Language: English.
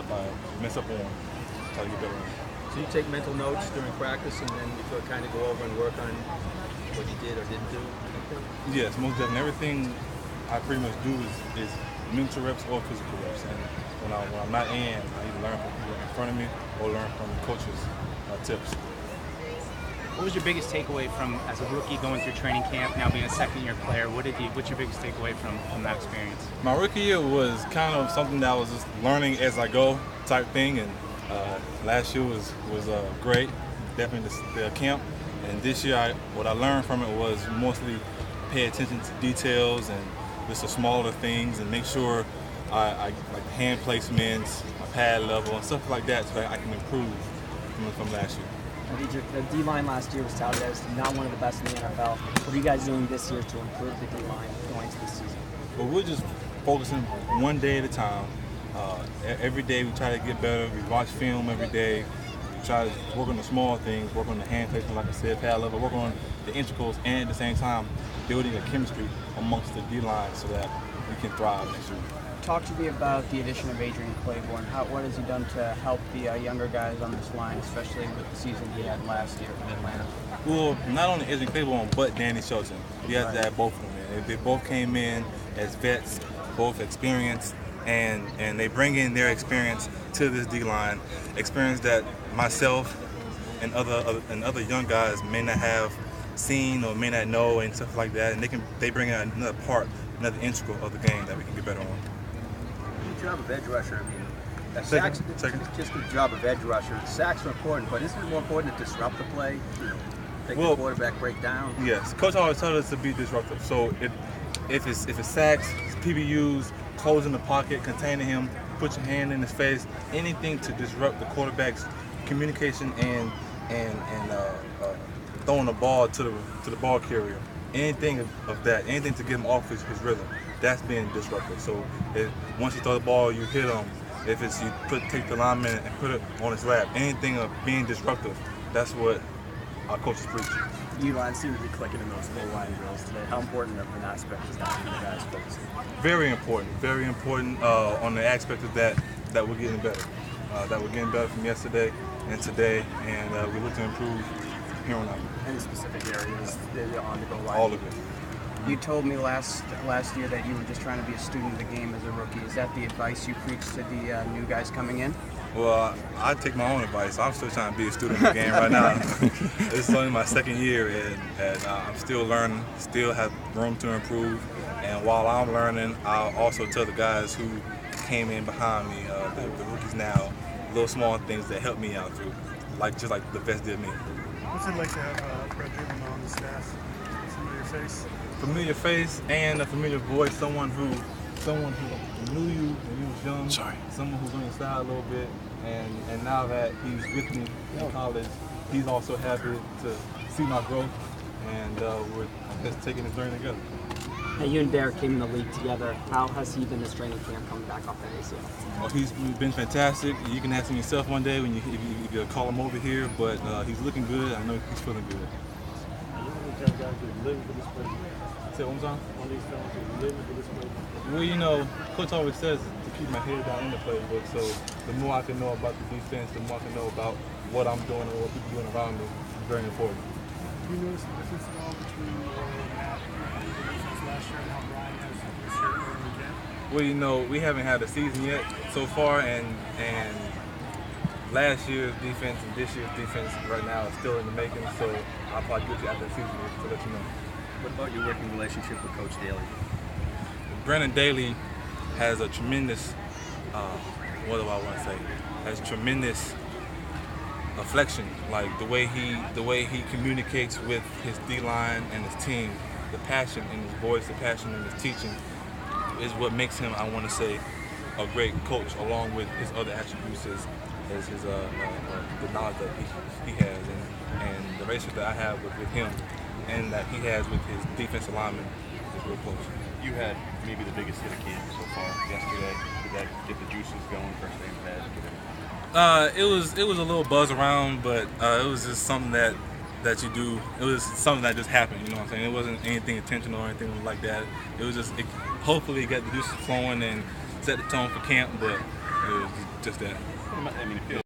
on, try to get better on. So you take mental notes during practice, and then you kind of go over and work on what you did or didn't do? Yes, most definitely. Everything I pretty much do is mental reps or physical reps. And when I'm not in, I either learn from people in front of me or learn from coaches' tips. What was your biggest takeaway from, as a rookie going through training camp, now being a second-year player? What's your biggest takeaway from that experience? My rookie year was kind of something that I was just learning as I go type thing, and last year was great, definitely the camp. And this year, what I learned from it was mostly pay attention to details and just the smaller things, and make sure I like hand placements, my pad level, and stuff like that, so that I can improve from last year. The D-line last year was touted as not one of the best in the NFL. What are you guys doing this year to improve the D-line going into the season? Well, we're just focusing one day at a time. Every day we try to get better. We watch film every day. We try to work on the small things, work on the hand placement, like I said, pad level, work on the integrals, and at the same time building a chemistry amongst the D-line so that we can thrive next year. Talk to me about the addition of Adrian Claiborne. What has he done to help the younger guys on this line, especially with the season he had last year in Atlanta? Well, not only Adrian Claiborne, but Danny Shelton. You have to have both of them in. They both came in as vets, both experienced, and they bring in their experience to this D-line, experience that myself and other young guys may not have seen or may not know and stuff like that, and they bring in another part, another integral of the game that we can get better on. Good job of edge rusher. I mean, sacks, just the job of edge rusher. Sacks are important, but isn't it more important to disrupt the play? Make the quarterback break down. Yes, coach always told us to be disruptive. So if it's sacks, PBUs, closing the pocket, containing him, put your hand in his face, anything to disrupt the quarterback's communication and throwing the ball to the ball carrier. Anything of that, anything to get him off his rhythm, that's being disruptive. So once you throw the ball, you hit him. If it's you take the lineman and put it on his lap, anything of being disruptive, that's what our coaches preach. D-line seems to be clicking in those full line drills today. How important of an aspect is that for you guys focusing? Very important on the aspect of that we're getting better. That we're getting better from yesterday and today, and we look to improve here on out. Any specific areas on the goal line? All of it. You told me last year that you were just trying to be a student of the game as a rookie. Is that the advice you preach to the new guys coming in? Well, I take my own advice. I'm still trying to be a student of the game right now. This is only my second year, and I'm still learning, still have room to improve. And while I'm learning, I'll also tell the guys who came in behind me, the rookies now, little small things that help me out through, just like the vets did me. What's it like to have Brett Daly on the staff? Familiar face? Familiar face and a familiar voice, someone who knew you when you was young, someone who's on your side a little bit, and now that he's with me in college, he's also happy to see my growth, and we're just taking this journey together. Now, you and Derek came in the league together. How has he been this training camp coming back off that ACL? Oh, he's been fantastic. You can ask him yourself one day if you call him over here, but he's looking good. I know he's feeling good. Say it one time. Well, you know, coach always says to keep my head down in the playbook. So the more I can know about the defense, the more I can know about what I'm doing and what people are doing around me is very important. Do you notice the difference at all between Matt and the defense last year and how Brian has this year over the camp? Well, you know, we haven't had a season yet so far, and last year's defense and this year's defense right now is still in the making. So I'll probably get you after the season to let you know. What about your working relationship with Coach Daly? Brandon Daly has a tremendous, what do I want to say? Has tremendous afflection, like the way he communicates with his D-line and his team, the passion in his voice, the passion in his teaching, is what makes him, I want to say, a great coach, along with his other attributes as his the knowledge that he has and the relationship that I have with him and that he has with his defensive lineman is real close. You had maybe the biggest hit of camp so far yesterday. Did that get the juices going first day of pad? It was a little buzz around, but it was just something that you do. It was something that just happened. You know what I'm saying? It wasn't anything intentional or anything like that. It was just hopefully it got the juices flowing and set the tone for camp. But It was just that. I mean, it feels